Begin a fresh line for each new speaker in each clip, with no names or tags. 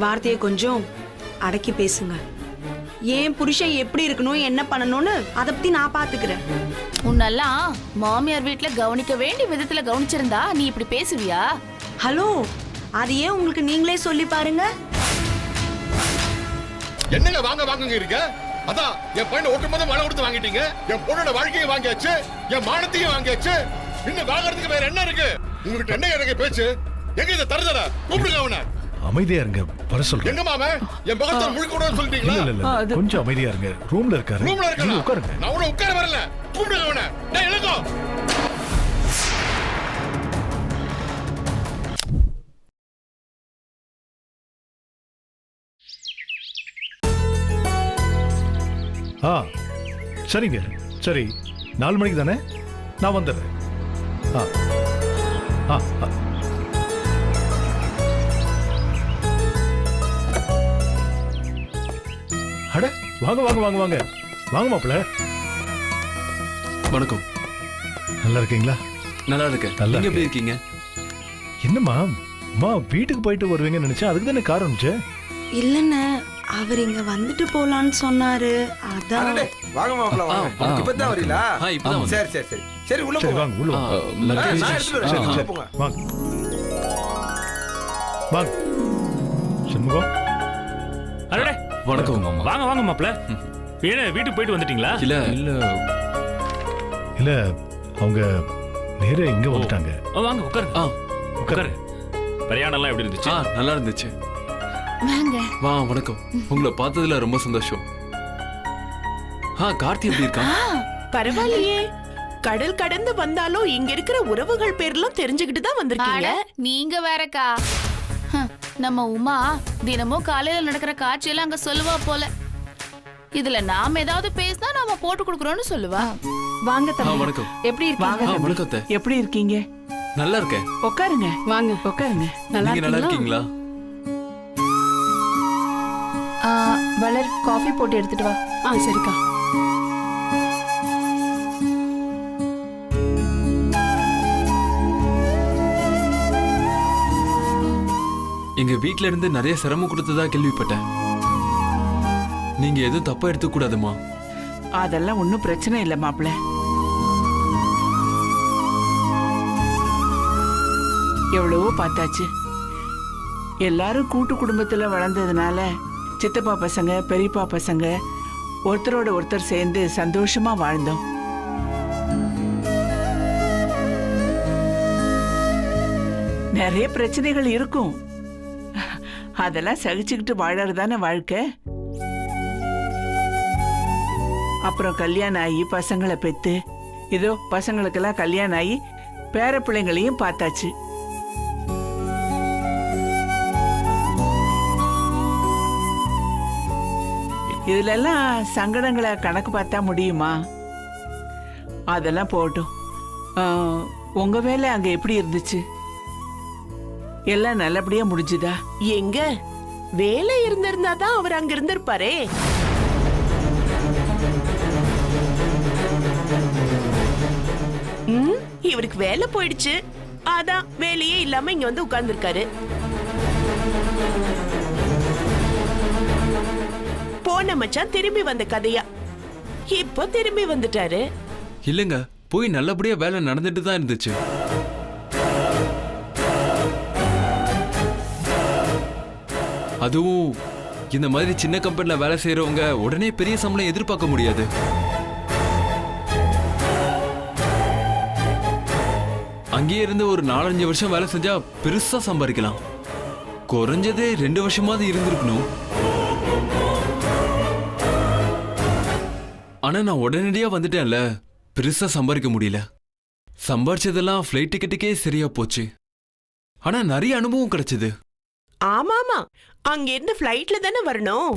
வார்த்தையை கொஞ்சம் அடக்கி பேசுங்க. ஏன் புருஷன் எப்படி இருக்கணும், என்ன பண்ணணும்னு அதை பத்தி நான் பாத்துக்கிறேன்.
உன்னெல்லாம் மாமியார் வீட்டுல கவனிக்க வேண்டிய விதத்துல கவனிச்சிருந்தா நீ இப்படி பேசுவியா?
ஹலோ, அது ஏன் உங்களுக்கு நீங்களே சொல்லி பாருங்க.
என்னங்க வாங்க வாங்க இருக்க? அதான் என் பையனை ஒட்டுமொத்த மழை கொடுத்து வாங்கிட்டீங்க. என் பொண்ணோட வாழ்க்கையை வாங்கியாச்சு, என் மானத்தையும் வாங்கியாச்சு. இன்னும் வாங்குறதுக்கு வேற என்ன இருக்கு? உங்ககிட்ட என்ன எனக்கு பேச்சு? எங்க இதை தருதல கூப்பிடுங்க அவனை.
அமைதியா இருங்க, வர சொல்றேன்.
எங்க மாமா என் பக்கத்துல முழுக்க கூட சொல்லிட்டீங்களா?
இல்ல இல்ல கொஞ்சம் அமைதியா இருங்க. ரூம்ல இருக்காரு.
ரூம்ல இருக்காரு.
உட்காருங்க.
நான் உள்ள உட்கார வரல. கூப்பிடுங்க அவனை. டேய் எழுங்கோ.
சரிங்க, சரி 4 மணிக்கு தானே நான் வந்துடுறேன். அட வாங்க வாங்க வாங்க வாங்க வாங்க மாப்பிள்ள.
வணக்கம்.
நல்லா இருக்கீங்களா?
நல்லா இருக்கேன்.
நீங்க
எப்படி இருக்கீங்க?
என்னம்மா அம்மா வீட்டுக்கு போயிட்டு வருவீங்கன்னு நினைச்சேன். அதுக்கு தானே கார் அனுப்பிச்சேன்.
இல்லன்னு அவர் இங்க வந்துட்டு போலான்னு சொன்னாரு. அதான்
வாங்க மாப்பிள்ள வாங்க. இப்பதான் வரீங்களா?
இப்பதான்.
சரி சரி சரி சரி உள்ள போங்க.
வாங்க உள்ள வாங்க.
நான் எடுத்துட்டு வரேன். உள்ள போங்க.
வாங்க வாங்க. சண்முகம்.
அடடே
வணக்கம் மாமா.
வாங்க வாங்க மாப்ள. ஏனே வீட்டுக்கு போயிட்டு வந்துட்டீங்களா?
இல்ல இல்ல
இல்ல அவங்க நேரே இங்க வந்துட்டாங்க.
வாங்க உட்காருங்க. உட்காரு. பிரயாணம் எப்படி இருந்துச்சு?
நல்லா இருந்துச்சு.
வாங்க.
வா வணக்கம். உங்களை பார்த்ததுல ரொம்ப சந்தோஷம். கார்த்தி எப்படி இருக்கா?
பரவாயில்லையே. கடல் கடந்து வந்தாலும் இங்க இருக்கிற உறவுகள் பேர்லாம் தெரிஞ்சுக்கிட்டு தான் வந்திருக்கீங்க.
நீங்க வேறக்கா. நம்ம உமா தினமும் காலையில நடக்கிற காட்சியெல்லாம் அங்க சொல்லுவா போல. இதுல நாம ஏதாவது பேசினா நாம போட்டு கொடுக்கறோம்னு சொல்லுவா.
வாங்க தம்பி.
வணக்கம்.
எப்படி இருக்கீங்க?
வணக்கம் அத்தை.
எப்படி இருக்கீங்க?
நல்லா இருக்கேன்.
உட்காருங்க. வாங்க உட்காருங்க.
நீங்க நல்லா இருக்கீங்களா?
வளர் காஃபி போட்டு எடுத்துட்டு வா.
சரிக்கா.
எங்க வீட்ல இருந்து நிறைய சிரமம் கொடுத்ததா கேள்விப்பட்டேன். நீங்க எதுவும் தப்பா எடுத்துக்க கூடாதுமா.
அதெல்லாம் ஒண்ணும் பிரச்சனை இல்ல மாப்பிள்ள. எவ்வளவோ பார்த்தாச்சு. எல்லாரும் கூட்டு குடும்பத்துல வளர்ந்ததுனால சித்தப்பா பசங்க பெரியப்பா பசங்க ஒருத்தரோட ஒருத்தர் சேர்ந்து சந்தோஷமா வாழ்ந்தோம். நிறைய பிரச்சனைகள் இருக்கும். அதெல்லாம் சகிச்சுக்கிட்டு வாழறதான வாழ்க்கை. அப்புறம் கல்யாணம் ஆகி பசங்களை பெத்து இதோ பசங்களுக்கெல்லாம் கல்யாணம் ஆகி பேர பிள்ளைங்களையும் பார்த்தாச்சு. இதுல எல்லாம் சங்கடங்களை கணக்கு பார்த்தா முடியுமா? அதெல்லாம் போட்டும். உங்க வேலை அங்க எப்படி இருந்துச்சு? எல்லாம் நல்லபடியா முடிஞ்சுதா?
எங்க வேலை இருந்திருந்தா தான் அவர் அங்க இருந்திருப்பாரே. இவருக்கு வேலை போயிடுச்சு, அதான் வேலையே இல்லாம இங்க வந்து உட்கார்ந்து இருக்காரு. போன மச்சான் திரும்பி வந்த கதையா இப்போ திரும்பி வந்துட்டாரு.
இல்லங்க, போய் நல்லபடியா வேலை நடந்துட்டு தான் இருந்துச்சு. அதுவும் இந்த மாதிரி சின்ன கம்பெனில வேலை செய்யறவங்க உடனே பெரிய சம்பளம் எதிர்பார்க்க முடியாது. அங்கேயே இருந்து ஒரு 4-5 வருஷம் வேலை செஞ்சா பெருசா சம்பாதிக்கலாம். குறைஞ்சதே 2 வருஷமாவது இருந்திருக்கணும். ஆனா நான் உடனடியா வந்துட்டேன்ல, பெருசா சம்பாதிக்க முடியல. சம்பாதிச்சதெல்லாம் ஃபிளைட் டிக்கெட்டுக்கே சரியா போச்சு. ஆனா நிறைய அனுபவம் கிடைச்சது.
ஆமாமா, அங்க இருந்து ஃபிளைட்ல தானே வரணும்.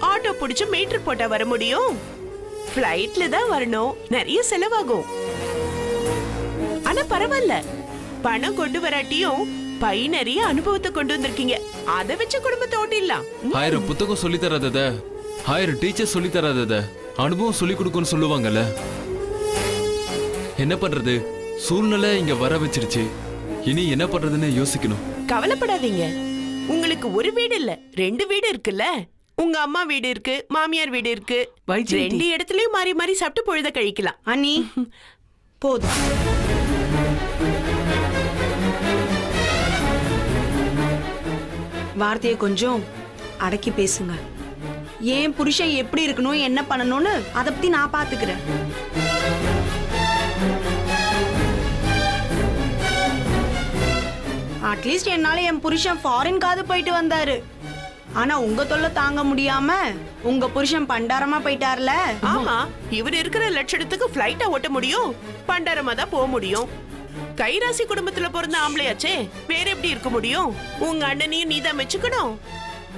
ஆட்டோ பிடிச்சு மீட்டர் போட்டா வர முடியும். ஃபிளைட்ல தான் வரணும், நிறைய செலவாகும். ஆனா பரவாயில்ல, பணம் கொண்டு வராட்டியும் பை நிறைய அனுபவத்தை கொண்டு வந்திருக்கீங்க. அதை வச்சு குடும்பத்தை ஓட்டிடலாம்.
1000 புத்தகம் சொல்லி தராதத, 1000 டீச்சர் சொல்லி தராதத அனுபவம் சொல்லி கொடுக்குன்னு சொல்லுவாங்கல்ல. என்ன பண்றது, சூழ்நிலை இங்க வர வச்சிருச்சு. இனி என்ன பண்றதுன்னு யோசிக்கணும்.
கவலைப்படாதீங்க, உங்களுக்கு ஒரு வீடு இல்ல 2 வீடு இருக்குல்ல. உங்க அம்மா வீடு இருக்கு, மாமியார் வீடு இருக்கு.
வைஜெயந்தி.
2 இடத்துலயும் மாறி மாறி சாப்பிட்டு பொழுத கழிக்கலாம்.
அண்ணி போதும். வார்த்தையை கொஞ்சம் அடக்கி பேசுங்க. ஏன் புருஷன் எப்படி இருக்கணும், என்ன பண்ணணும்னு அதை பத்தி நான் பாத்துக்கிறேன். அட்லீஸ்ட் என்னால என் புருஷன் ஃபாரின்காவது போயிட்டு வந்தாரு. ஆனா உங்க தொல்லை தாங்க முடியாம உங்க புருஷன் பண்டாரமா போயிட்டார்ல.
ஆமா, இவர் இருக்கிற லட்சணத்துக்கு ஃப்ளைட்டா ஓட்ட முடியும், பண்டாரமா தான் போக முடியும். கைராசி குடும்பத்துல பிறந்த ஆம்பளையாச்சே, வேற எப்படி இருக்க முடியும்? உங்க அண்ணனையும் நீதான் மெச்சுக்கணும்,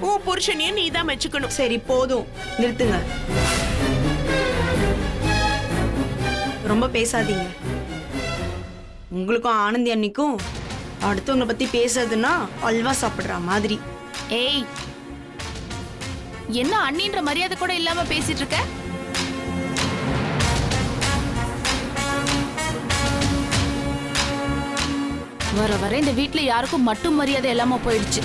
உன் புருஷனையும் நீதான் மெச்சுக்கணும்.
சரி போதும், நிறுத்துங்க. ரொம்ப பேசாதீங்க. உங்களுக்கும் ஆனந்தி அன்னிக்கும் அடுத்தவங்களை பத்தி பேசுறதுன்னா அல்வா சாப்பிடுற மாதிரி.
ஏய், என்ன அண்ணின்ற மரியாதை கூட இல்லாம பேசிட்டு இருக்க? வர வர இந்த வீட்ல யாருக்கும் மட்டும் மரியாதை இல்லாம போயிடுச்சு.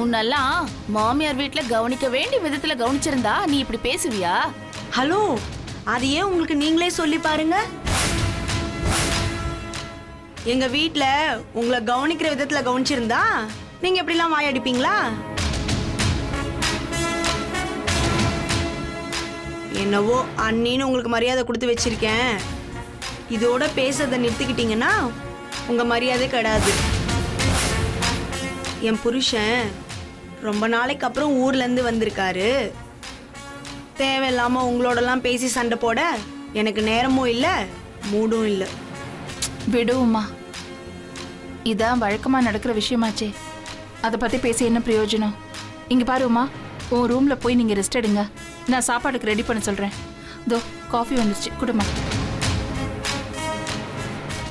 உன்னெல்லாம் மாமியார் வீட்ல கவனிக்க வேண்டிய விதத்துல கவனிச்சிருந்தா நீ இப்படி பேசுவியா?
ஹலோ, அது ஏன் உங்களுக்கு நீங்களே சொல்லி பாருங்க. எங்க வீட்ல உங்களை கவனிக்கிற விதத்துல கவனிச்சிருந்தா நீங்க எப்படிலாம் வாயடிப்பீங்களா? என்னவோ அண்ணின்னு உங்களுக்கு மரியாதை கொடுத்து வச்சிருக்கேன். இதோட பேசுறதை நிறுத்திக்கிட்டீங்கன்னா உங்க மரியாதை கிடையாது. என் புருஷன் ரொம்ப நாளைக்கு அப்புறம் ஊர்ல இருந்து வந்திருக்காரு. தேவையில்லாம உங்களோடலாம் பேசி சண்டை போட எனக்கு நேரமும் இல்லை, மூடும் இல்லை.
விடுவோமா, இதான் வழக்கமா நடக்கிற விஷயமாச்சே. அதை பத்தி பேசி என்ன பிரயோஜனம்? இங்க பாருமா, உன் ரூம்ல போய் நீங்க ரெஸ்ட் எடுங்க. நான் சாப்பாடுக்கு ரெடி பண்ண சொல்றேன். தோ காஃபி வந்துருச்சு, குடுமா.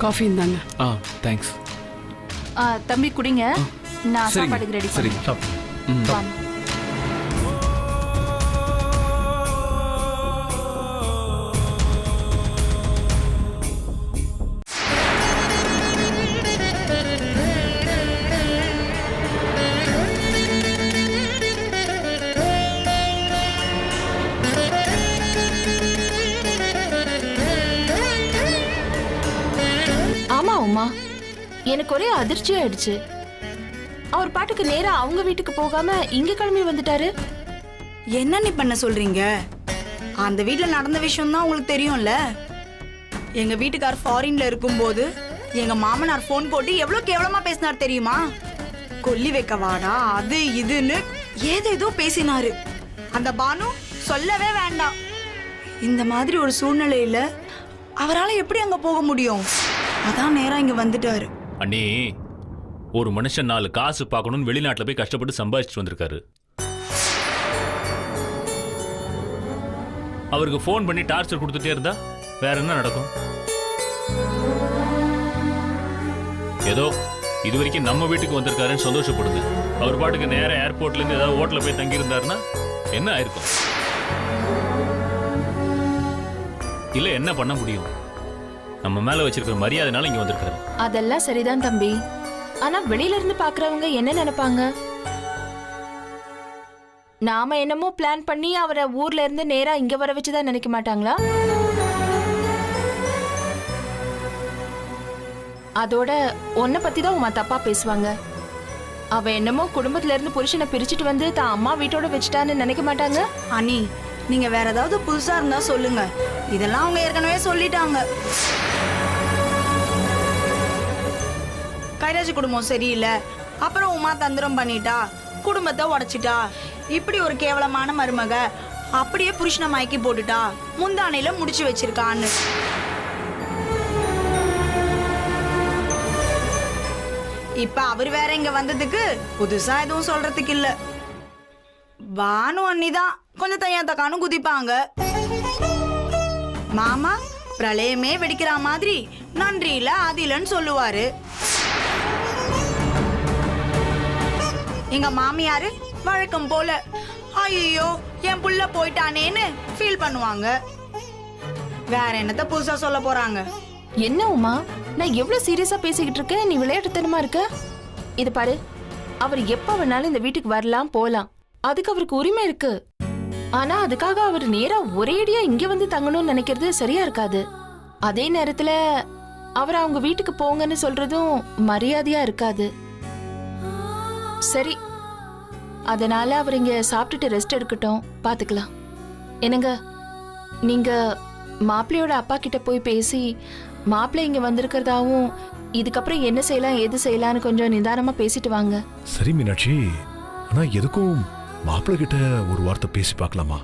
காஃபி இருந்தாங்க.
தேங்க்ஸ்.
தம்பி குடிங்க, நான்
சரிங்க,
சாப்பாடுக்கு ரெடி
சரிங்க.
பண்ணேன். வாங்க.
உமா, எனக்கு ஒரே அதிர்ச்சி ஆயிடுச்சு. அவர் பாட்டுக்கு நேரா அவங்க வீட்டுக்கு போகாம இங்க கிளம்பி வந்துட்டாரு.
என்ன நீ பண்ண சொல்றீங்க? அந்த வீட்ல நடந்த விஷயம் தான் உங்களுக்கு தெரியும்ல. எங்க வீட்டுக்கார் ஃபாரின்ல இருக்கும்போது எங்க மாமனார் போன் போட்டு எவ்வளவு கேவலமா பேசினார் தெரியுமா? கொல்லி வைக்க வாடா, அது இதுன்னு ஏதேதோ பேசினாரு. அந்த பானு சொல்லவே வேண்டாம். இந்த மாதிரி ஒரு சூழ்நிலையில அவரால் எப்படி அங்க போக முடியும்? அதான் நேரா இங்க வந்துட்டாரு.
அண்ணி, ஒரு மனுஷன் 4 காசு பார்க்கணும்னு வெளிநாட்டுல போய் கஷ்டப்பட்டு சம்பாதிச்சுட்டு வந்திருக்காரு. அவருக்கு ஃபோன் பண்ணி டார்ச்சர் கொடுத்துட்டே இருந்தா வேற என்ன நடக்கும்? ஏதோ இது வரைக்கும் நம்ம வீட்டுக்கு வந்திருக்காருன்னு சந்தோஷப்படுது. அவர் பாட்டுக்கு நேர ஏர்போர்ட்ல இருந்து ஏதாவது ஹோட்டல்ல போய் தங்கி இருந்தாருன்னா என்ன ஆயிருக்கும்? இல்ல என்ன பண்ண முடியும்? நம்ம மேல வச்சிருக்கிற மரியாதைனால இங்க வந்திருக்காரு.
அதெல்லாம் சரிதான் தம்பி. ஆனா வெளியில இருந்து பாக்குறவங்க என்ன நினைப்பாங்க? நாம என்னமோ பிளான் பண்ணி அவரை ஊர்ல இருந்து நேரா இங்க வர வச்சுதான் நினைக்க மாட்டாங்களா? அதோட உன்னை பத்தி தான் உமா தப்பா பேசுவாங்க. அவ என்னமோ குடும்பத்துல இருந்து புருஷனை பிரிச்சுட்டு வந்து தான் அம்மா வீட்டோட வச்சுட்டான்னு நினைக்க மாட்டாங்க.
அண்ணி, நீங்க வேற ஏதாவது புதுசா இருந்தா சொல்லுங்க. இதெல்லாம் அவங்க ஏற்கனவே சொல்லிட்டாங்க. கைராஜ் குடும்பம் சரியில்லை, அப்புறம் உமா தந்திரம் பண்ணிட்டா, குடும்பத்தை உடைச்சிட்டா, இப்படி ஒரு கேவலமான மருமக, அப்படியே புருஷனை மயக்கி போட்டுட்டா, முந்தானையில முடிச்சு வச்சிருக்கான்னு. இப்ப அவர் வேற இங்க வந்ததுக்கு புதுசா எதுவும் சொல்றதுக்கு இல்ல. பானு அண்ணிதான் கொஞ்சம் தையாத்தக்கானும் குதிப்பாங்க. மாமா பிரளயமே வெடிக்கிற மாதிரி நன்றி இல்ல அதிலன்னு சொல்லுவாரு. எங்க மாமியாரு வழக்கம் போல ஐயோ என் புள்ள போயிட்டானேன்னு ஃபீல் பண்ணுவாங்க. வேற என்னத்த புதுசா சொல்ல போறாங்க?
என்ன உமா, நான் எவ்வளவு சீரியஸா பேசிக்கிட்டு இருக்கேன், நீ விளையாட்டுத்தனமா இருக்க. இது பாரு, அவர் எப்ப வேணாலும் இந்த வீட்டுக்கு வரலாம் போலாம், அதுக்கு அவருக்கு உரிமை இருக்கு. ஆனா அதுக்காக அவர் நேரா ஒரேடியா இங்க வந்து தங்கணும்னு நினைக்கிறது சரியா இருக்காது. அதே நேரத்துல அவர் அவங்க வீட்டுக்கு போங்கன்னு சொல்றதும் மரியாதையா இருக்காது. சரி, அதனால அவர் இங்க சாப்பிட்டுட்டு ரெஸ்ட் எடுக்கட்டும், பாத்துக்கலாம். என்னங்க, நீங்க மாப்பிள்ளையோட அப்பா கிட்ட போய் பேசி மாப்பிள்ளை இங்க வந்திருக்கிறதாவும் இதுக்கப்புறம் என்ன செய்யலாம் எது செய்யலாம்னு கொஞ்சம் நிதானமா பேசிட்டு வாங்க.
சரி மீனாட்சி, ஆனா எதுக்கும் மாப்பிள்ளை கிட்ட ஒரு வார்த்தை பேசி பார்க்கலாமா?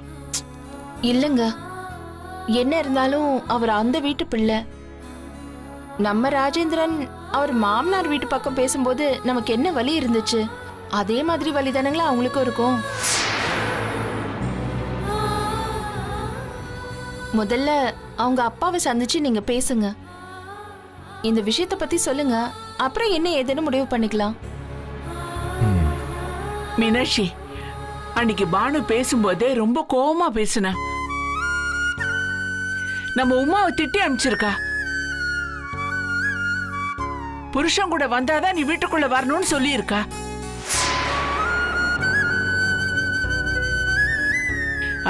இல்லங்க, என்ன இருந்தாலும் அவர் அந்த வீட்டு பிள்ளை. நம்ம ராஜேந்திரன் அவர் மாமனார் வீட்டு பக்கம் பேசும்போது நமக்கு என்ன வலி இருந்துச்சு, அதே மாதிரி வலி தானங்களா அவங்களுக்கும் இருக்கும். முதல்ல அவங்க அப்பாவை சந்திச்சு நீங்க பேசுங்க, இந்த விஷயத்தை பத்தி சொல்லுங்க, அப்புறம் என்ன ஏதுன்னு முடிவு பண்ணிக்கலாம்.
மீனாட்சி, அன்னைக்கு பானு பேசும்போதே ரொம்ப கோவமா பேசுன. நம்ம உமாவை திட்டி அனுப்பிச்சிருக்கா. புருஷன் கூட வந்தாதான் நீ வீட்டுக்குள்ள வரணும்னு சொல்லி இருக்கா.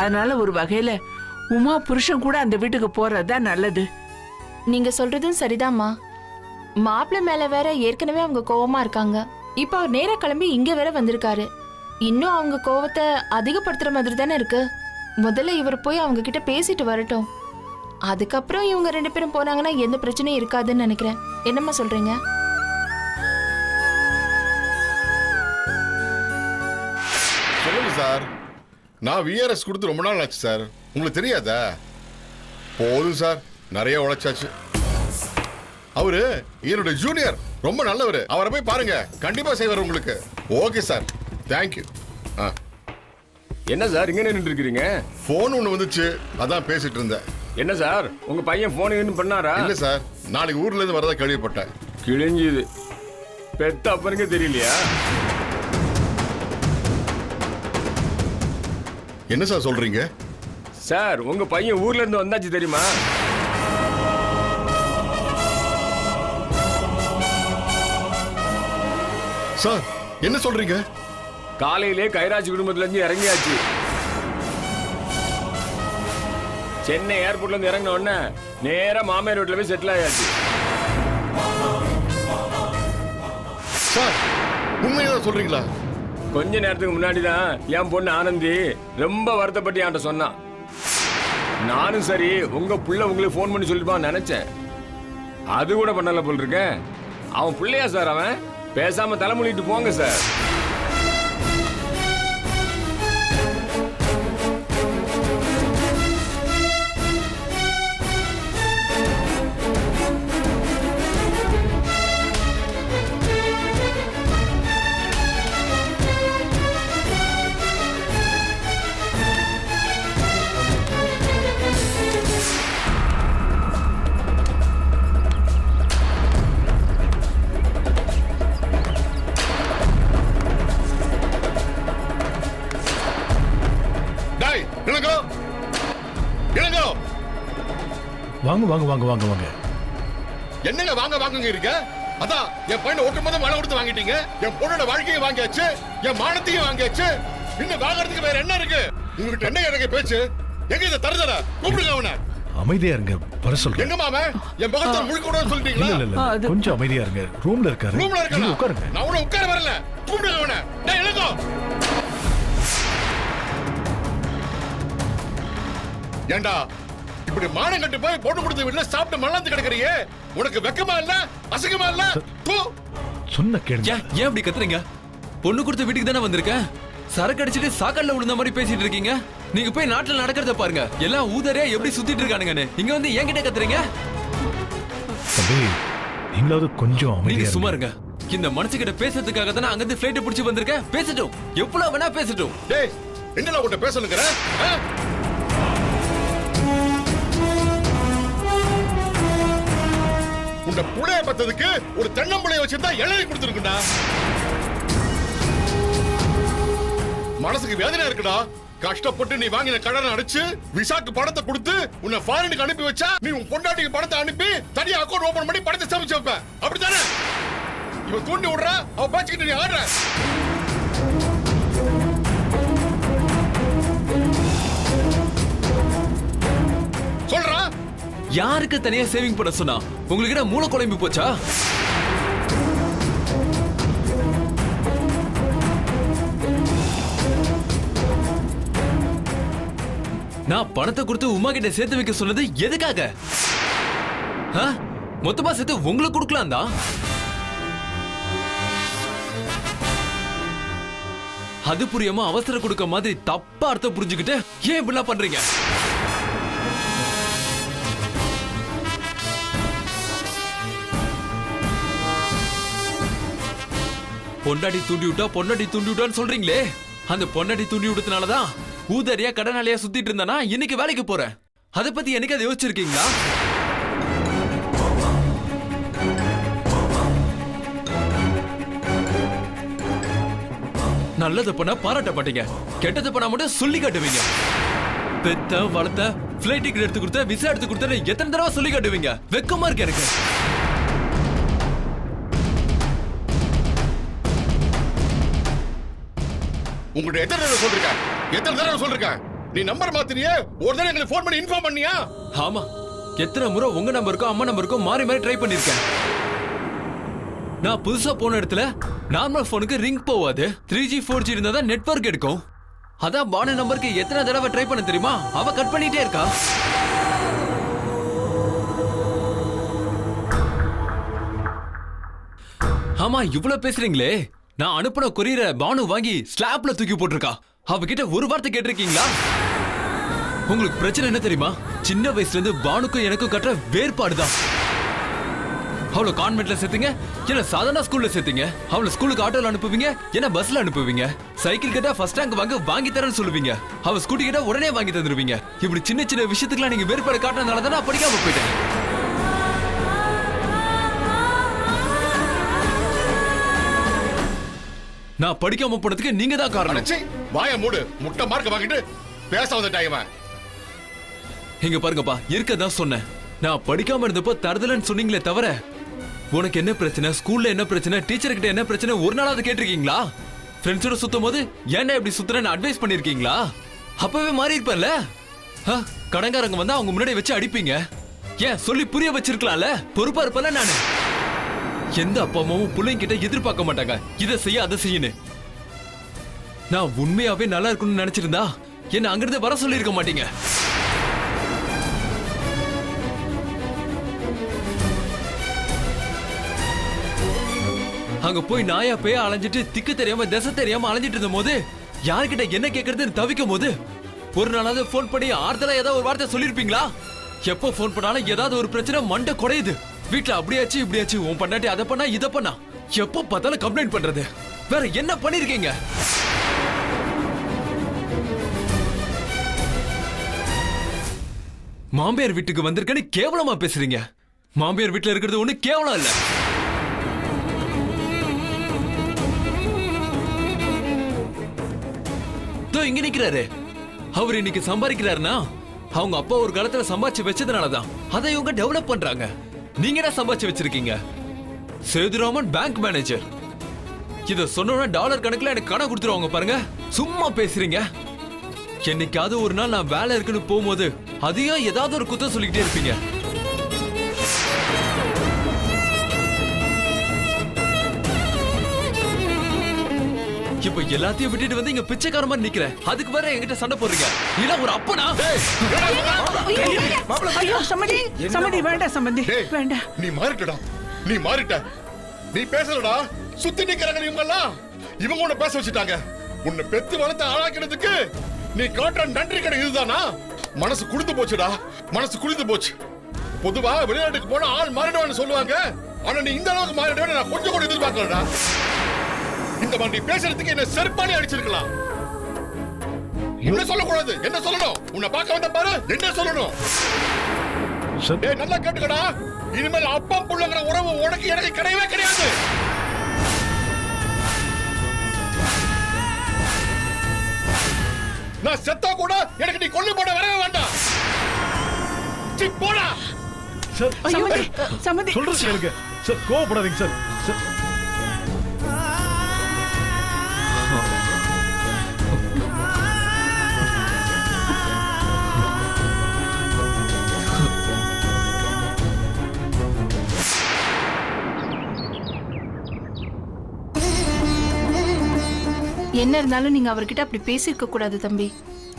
அதனால ஒரு வகையில உமா புருஷன் கூட அந்த வீட்டுக்கு போறதுதான் நல்லது.
நீங்க சொல்றதும் சரிதாம்மா. மாப்பிள்ளை மேல வேற ஏற்கனவே அவங்க கோவமா இருக்காங்க. இப்ப அவர் நேரா கிளம்பி இங்க வேற வந்திருக்காரு. இன்னும் அவங்க கோவத்தை அதிகப்படுத்துற மாதிரி தானே இருக்கு. முதல்ல இவர் போய் அவங்க கிட்ட பேசிட்டு வரட்டும், அதுக்கப்புறம் இவங்க 2 பேரும் போனாங்கன்னா எந்த பிரச்சனையும் இருக்காதுன்னு நினைக்கிறேன். என்னம்மா சொல்றீங்க?
சொல்லுங்க சார். நான் விஆர்எஸ் கொடுத்து ரொம்ப நாள் ஆச்சு சார், உங்களுக்கு தெரியாதா? போதும் சார், நிறைய உழைச்சாச்சு. அவரு என்னோட ஜூனியர், ரொம்ப நல்லவர். அவரை போய் பாருங்க, கண்டிப்பா செய்வார் உங்களுக்கு. Okay sir, thank you.
என்ன சார் இங்க நின்று இருக்கிறீங்க?
போன் ஒண்ணு வந்துச்சு, அதான் பேசிட்டு இருந்தேன்.
என்ன சார் உங்க பையன் போன் பண்ணாரா?
இல்ல சார், நாளைக்கு ஊர்ல இருந்து வரதா கேள்விப்பட்டேன்.
கிழிஞ்சுது. பெத்த அப்பனுக்கு தெரியலையா?
என்ன சார் சொல்றீங்க?
சார் உங்க பையன் ஊர்ல இருந்து வந்தாச்சு தெரியுமா?
சார் என்ன சொல்றீங்க?
காலையிலே கைராஜ் குடும்பத்துல இருந்து இறங்கியாச்சு. சென்னை ஏர்போர்ட்ல இருந்து இறங்கின உடனே நேரா மாமியார் வீட்டுல போய் செட்டில் ஆயாச்சு.
சார் உண்மையதான் சொல்றீங்களா?
கொஞ்ச நேரத்துக்கு முன்னாடி தான் என் பொண்ணு ஆனந்தி ரொம்ப வருத்தப்பட்டு என்கிட்ட சொன்னான். நானும் சரி உங்க புள்ள உங்களுக்கு போன் பண்ணி சொல்லிப்பான்னு நினைச்சேன். அது கூட பண்ணல போல் இருக்கேன். அவன் பிள்ளையா சார்? அவன் பேசாம தலைமொழிட்டு போங்க சார்.
வாங்க வாங்க வாங்க வாங்க வாங்க.
என்னங்க வாங்க வாங்க இருக்க? அதான் என் பையனை ஒட்டுமொத்த மழை கொடுத்து வாங்கிட்டீங்க, என் பொண்ணோட வாழ்க்கையை வாங்கியாச்சு, என் மானத்தையும் வாங்கியாச்சு. இன்னும் வாங்குறதுக்கு வேற என்ன இருக்கு? உங்ககிட்ட என்ன எனக்கு பேச்சு? எங்க இதை தருதல கூப்பிடுங்க அவனை.
அமைதியா இருங்க, வர சொல்றேன்.
எங்க மாமா என் முகத்தை முழுக்க கூட சொல்லிட்டீங்களா?
இல்ல இல்ல கொஞ்சம் அமைதியா இருங்க. ரூம்ல இருக்காரு.
ரூம்ல இருக்காரு,
உட்காருங்க.
நான் உன உட்கார வரல, கூப்பிடுங்க அவனை. டேய் எழுங்கோ. ஏண்டா இப்படி மானம் கட்டு போய் போட்டு கொடுத்த வீட்டுல சாப்பிட்டு மல்லாந்து கிடக்குறீங்க? உனக்கு வெக்கமா இல்ல, அசகமா இல்ல?
சொன்ன கேளுங்க.
ஏன் அப்படி கத்துறீங்க? பொண்ணு கொடுத்த வீட்டுக்கு தானே வந்திருக்கேன். சரக்கு அடிச்சிட்டு சாக்கல்ல விழுந்த மாதிரி பேசிட்டு இருக்கீங்க. நீங்க போய் நாட்டுல நடக்கிறத பாருங்க. எல்லாம் ஊதரே எப்படி சுத்திட்டு இருக்கானுங்கன்னு இங்க வந்து என்கிட்ட கத்துறீங்க.
தம்பி, நீங்களாவது கொஞ்சம் அமைதியா
நீங்க சும்மா இருங்க. இந்த மனுஷகிட்ட பேசுறதுக்காக தானே அங்கிருந்து ஃளைட் பிடிச்சு வந்திருக்கேன். பேசட்டும், எவ்வளவு வேணா பேசட்டும்.
டேய் என்னடா உன்கிட்ட பேசணுங்கிற? உன்ட புளைய பத்ததுக்கு ஒரு தென்னம்புளைய வச்சிருந்தா இளநீ கொடுத்துருக்குண்டா. மனசுக்கு வேதனை இருக்குடா. கஷ்டப்பட்டு நீ வாங்கின கடனை அடைச்சு விசாக்கு பணத்தை கொடுத்து உன்னை ஃபாரினுக்கு அனுப்பி வச்சா நீ உன் பொண்டாட்டிக்கு பணத்தை அனுப்பி தனியா அக்கௌண்ட் ஓபன் பண்ணி பணத்தை சமைச்சு வைப்ப அப்படித்தானே? இவன் தூண்டி விடுற அவ பேச்சுக்கிட்டு நீ ஆடுற. சொல்றா
யாருக்கு தனியா சேவிங் பண்ண சொன்னா? உங்களுக்கு என்ன மூளை குழம்பி போச்சா? நான் பணத்தை கொடுத்து உமா கிட்ட சேர்த்து வைக்க சொன்னது எதுக்காக? மொத்தமா சேர்த்து உங்களுக்கு கொடுக்கலாம் தான். அது புரியாம அவசர கொடுக்க மாதிரி தப்பா அர்த்தம் புரிஞ்சுக்கிட்டு ஏன் இப்படிலாம் பண்றீங்க? பொண்டாட்டி தூண்டி விட்டா பொண்டாட்டி தூண்டி விட்டான்னு சொல்றீங்களே, அந்த பொண்டாட்டி தூண்டி விட்டதுனாலதான் ஊதறியா கடனாளியா சுத்திட்டு இருந்தானா இன்னைக்கு வேலைக்கு போறேன். அதை பத்தி எனக்கு அதை யோசிச்சிருக்கீங்களா? நல்லது பண்ணா பாராட்ட மாட்டீங்க, கெட்டது பண்ணா மட்டும் சொல்லி காட்டுவீங்க. பெத்த வளர்த்த பிளைட் டிக்கெட் எடுத்து கொடுத்த விசா எடுத்து கொடுத்த எத்தனை தடவை சொல்லி காட்டுவீங்க? வெக்கமா இருக்கு எனக்கு.
உங்கள்ட்ட எத்தனை தடவை சொல்றேன்? நீ நம்பர் மாத்தினியே, ஒரு தடவை எங்களுக்கு ஃபோன் பண்ணி இன்ஃபார்ம் பண்ணியா?
ஆமா, எத்தனை முறை உங்க நம்பருக்கும் அம்மா நம்பருக்கும் மாறி மாறி ட்ரை பண்ணிருக்கேன். நான் புதுசா போன இடத்துல நார்மல் போனுக்கு ரிங் போவாது, 3G 4G இருந்தா தான் நெட்வொர்க் எடுக்கும். அதான் பானு நம்பருக்கு எத்தனை தடவை ட்ரை பண்ண தெரியுமா? அவ கட் பண்ணிட்டே இருக்கா. ஆமா, இவ்வளவு பேசுறீங்களே, நான் அனுப்பின கொரியரை பானு வாங்கி ஸ்லாப்ல தூக்கி போட்டிருக்கா. அவகிட்ட ஒரு வார்த்தை கேட்டிருக்கீங்களா? உங்களுக்கு பிரச்சனை என்ன தெரியுமா? சின்ன வயசுல இருந்து பானுக்கும் எனக்கும் கட்டுற வேறுபாடுதான். அவளை கான்வென்ட்ல சேர்த்தீங்க, என்ன சாதாரண ஸ்கூல்ல சேர்த்தீங்க. அவளை ஸ்கூலுக்கு ஆட்டோல அனுப்புவீங்க, என்ன பஸ்ல அனுப்புவீங்க. சைக்கிள் கேட்டா ஃபர்ஸ்ட் ரேங்க் வாங்கி தரேன்னு சொல்லுவீங்க. அவ ஸ்கூட்டி கேட்டா உடனே வாங்கி தந்துருவீங்க. இப்படி சின்ன சின்ன விஷயத்துக்குலாம் நீங்க வேறுபாடு காட்டுறதுனால தான் நான் படிக்காம போயிட்டேன். நான் படிக்காம போனதுக்கு நீங்க தான் காரணம்.
வாய மூடு, முட்டை மார்க்க வாங்கிட்டு பேச வந்த டைம்.
இங்க பாருங்கப்பா, இருக்கதான் சொன்னேன். நான் படிக்காம இருந்தப்போ தருதலன்னு சொன்னீங்களே தவிர, உனக்கு என்ன பிரச்சனை, ஸ்கூல்ல என்ன பிரச்சனை, டீச்சர் கிட்ட என்ன பிரச்சனை ஒரு நாளாவது கேட்டிருக்கீங்களா? ஃப்ரெண்ட்ஸோட சுத்தும் போது ஏன்னா இப்படி சுத்துறேன்னு அட்வைஸ் பண்ணிருக்கீங்களா? அப்பவே மாறி இருப்பேன்ல. கடங்காரங்க வந்தா அவங்க முன்னாடி வச்சு அடிப்பீங்க. ஏன் சொல்லி புரிய வச்சிருக்கலாம்ல? பொறுப்பா இருப்பல நானு. எந்த அப்பா அம்மாவும் பிள்ளைங்க கிட்ட எதிர்பார்க்க மாட்டாங்க இதை செய்ய அதை செய்யன்னு. நான் உண்மையாவே நல்லா இருக்கணும்னு நினைச்சிருந்தா என்ன அங்கிருந்து வர சொல்லி இருக்க மாட்டீங்க. அங்க போய் நாயா பேய அலைஞ்சிட்டு திக்கு தெரியாம திசை தெரியாம அலைஞ்சிட்டு இருந்த போது யார்கிட்ட என்ன கேட்கறதுன்னு தவிக்கும் போது ஒரு நாளாவது போன் பண்ணி ஆறுதலா ஏதாவது ஒரு வார்த்தை சொல்லிருப்பீங்களா? எப்போ போன் பண்ணாலும் ஏதாவது ஒரு பிரச்சனை மண்டை குறையுது. வீட்டுல அப்படியாச்சு இப்படியாச்சு, உன் பண்ணாட்டி அதை பண்ணா இதை பண்ணா, எப்போ பார்த்தாலும் கம்ப்ளைண்ட் பண்றது. வேற என்ன பண்ணிருக்கீங்க? மாமியார் வீட்டுக்கு வந்திருக்கேன்னு கேவலமா பேசுறீங்க. மாமியார் வீட்டுல இருக்கிறது ஒண்ணு கேவலம் இல்ல. இங்க நிக்கிறாரு, அவர் இன்னைக்கு சம்பாதிக்கிறாருன்னா அவங்க அப்பா ஒரு காலத்துல சம்பாதிச்சு வச்சதுனாலதான் அதை இவங்க டெவலப் பண்றாங்க. நீங்க என்ன சம்பாதிச்சு வச்சிருக்கீங்க? Sethuraman bank manager. இத சொன்ன டாலர் கணக்குல எனக்கு கணக்கு கொடுத்துருவாங்க பாருங்க. சும்மா பேசுறீங்க. என்னைக்காவது ஒரு நாள் நான் வேலை இருக்குன்னு போகும்போது அதையும் ஏதாவது ஒரு குத்தம் சொல்லிக்கிட்டே இருப்பீங்க. இப்ப எல்லாத்தையும் விட்டுட்டு வந்து இங்க பிச்சைக்கார மாதிரி நிக்கிறேன். அதுக்கு வேற என்கிட்ட சண்டை போடுறீங்க. இல்ல ஒரு அப்பனா?
ஐயோ சம்மதி, சம்மதி வேண்டாம், சம்மதி வேண்டாம்.
நீ மாறிட்டடா, நீ மாறிட்ட. நீ பேசலடா, சுத்தி நிக்கிறாங்க இவங்க எல்லாம். இவங்க உன்னை பேச வச்சுட்டாங்க. உன்னை பெத்து வளர்த்து ஆளாக்கிறதுக்கு நீ காட்டுற நன்றி கடை இதுதானா? மனசு குளிந்து போச்சுடா, மனசு குளிந்து போச்சு. பொதுவா வெளிநாட்டுக்கு போனா ஆள் மாறிடுவான்னு சொல்லுவாங்க. ஆனா நீ இந்த அளவுக்கு மாறிடுவேன்னு நான் கொஞ்சம் கூட எதிர்பார்க்கலடா. இந்த மாதிரி பேசுறதுக்கு என்ன செருப்பானே அடிச்சிருக்கலாம். என்ன சொல்லக்கூடாது, என்ன சொல்லணும்? உன்னை பார்க்க வந்த பாரு, என்ன சொல்லணும்? டேய் நல்லா கேட்டுக்கடா, இனிமேல் அப்பா புள்ளங்கிற உறவு உனக்கு எனக்கு கிடையவே கிடையாது. நான் செத்தா கூட எனக்கு நீ கொல்லி போட வரவே வேண்டாம். சீ, போடா.
சார்
சம்மதி
சொல்றது கேளுங்க சார், கோவப்படாதீங்க சார். சார்
என்ன இருந்தாலும் நீங்க அவர்கிட்ட அப்படி பேசியிருக்க கூடாது தம்பி.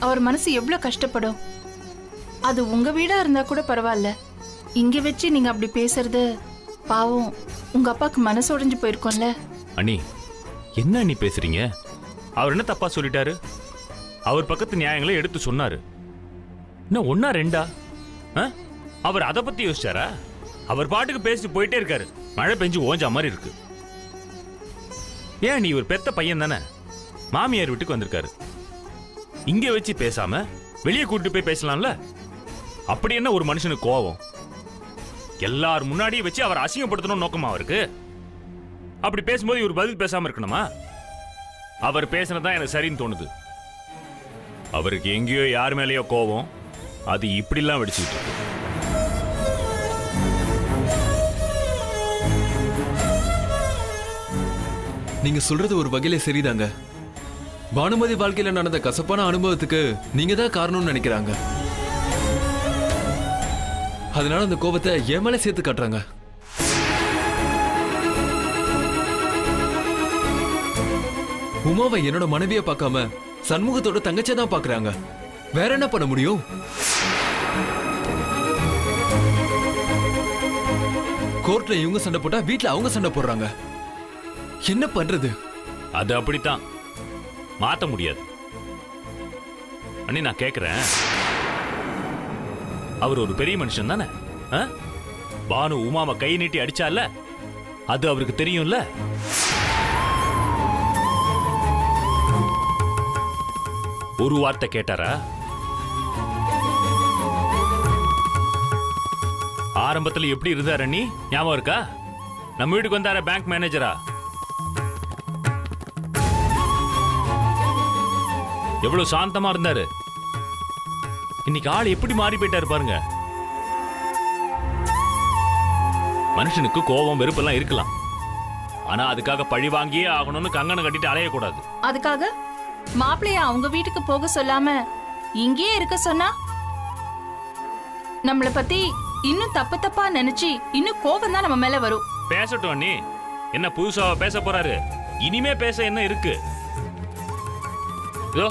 அவர் மனசு எவ்வளவு கஷ்டப்படும். அது உங்க வீடா இருந்தா கூட பரவாயில்ல, இங்க வச்சு நீங்க அப்படி பேசுறது பாவம் உங்க அப்பாக்கு மனசு உடைஞ்சு போயிருக்கோம்ல.
அண்ணி என்ன அண்ணி பேசுறீங்க? அவர் என்ன தப்பா சொல்லிட்டாரு? அவர் பக்கத்து நியாயங்களை எடுத்து சொன்னாரு. என்ன ஒன்னா ரெண்டா? அவர் அதை பத்தி யோசிச்சாரா? அவர் பாட்டுக்கு பேசிட்டு போயிட்டே இருக்காரு. மழை பெஞ்சு ஓஞ்சா மாதிரி இருக்கு. ஏன் நீ ஒரு பெத்த பையன் தானே, மாமியார் வீட்டுக்கு வந்திருக்காரு. இங்க வச்சு பேசாம வெளியே கூட்டிட்டு போய் பேசலாம்ல. அப்படி என்ன ஒரு மனுஷனுக்கு கோவம்? எல்லாரும் முன்னாடியே வச்சு அவர் அசிங்கப்படுத்தணும் நோக்கமா அவருக்கு? அப்படி பேசும்போது இவர் பதில் பேசாம இருக்கணுமா? அவர் பேசினதான் எனக்கு சரின்னு தோணுது. அவருக்கு எங்கேயோ யார் மேலேயோ கோவம், அது இப்படிலாம் வெடிச்சுட்டு இருக்கு.
நீங்க சொல்றது ஒரு வகையில சரிதாங்க. பானுமதி வாழ்க்கையில நடந்த கசப்பான அனுபவத்துக்கு நீங்க தான் காரணம்னு நினைக்கிறாங்க. அதனால அந்த கோபத்தை என் மேல சேர்த்து காட்டுறாங்க. உமாவை என்னோட மனைவியை பார்க்காம சண்முகத்தோட தங்கச்சியை தான் பாக்குறாங்க. வேற என்ன பண்ண முடியும்? கோர்ட்ல இவங்க சண்டை போட்டா வீட்டுல அவங்க சண்டை போடுறாங்க. என்ன பண்றது?
அது அப்படித்தான், மாத்த முடியாது. அண்ணி நான் கேக்குறேன், அவர் ஒரு பெரிய மனுஷன் தானே? பானு உமாவை கை நீட்டி அடிச்சால, அது அவருக்கு தெரியும்ல. ஒரு வார்த்தை கேட்டாரா? ஆரம்பத்துல எப்படி இருந்தாரு அண்ணி, ஞாபகம் இருக்கா? நம்ம வீட்டுக்கு வந்தார பேங்க் மேனேஜரா, எவ்வளவு சாந்தமா இருந்தாரு. இன்னைக்கு ஆள் எப்படி மாறி போயிட்டாரு பாருங்க. மனுஷனுக்கு கோபம் வெறுப்பெல்லாம் இருக்கலாம், ஆனா அதுக்காக பழி வாங்கியே ஆகணும்னு கங்கணம் கட்டிட்டு அலையக்கூடாது.
அதுக்காக மாப்பிள்ளைய அவங்க வீட்டுக்கு போக சொல்லாம இங்கேயே இருக்க சொன்னா நம்மள பத்தி இன்னும் தப்பு தப்பா நினைச்சு இன்னும் கோபம் தான் நம்ம மேல வரும்.
பேசட்டும் அண்ணி, என்ன புதுசா பேச போறாரு? இனிமே பேச என்ன இருக்கு? இதோ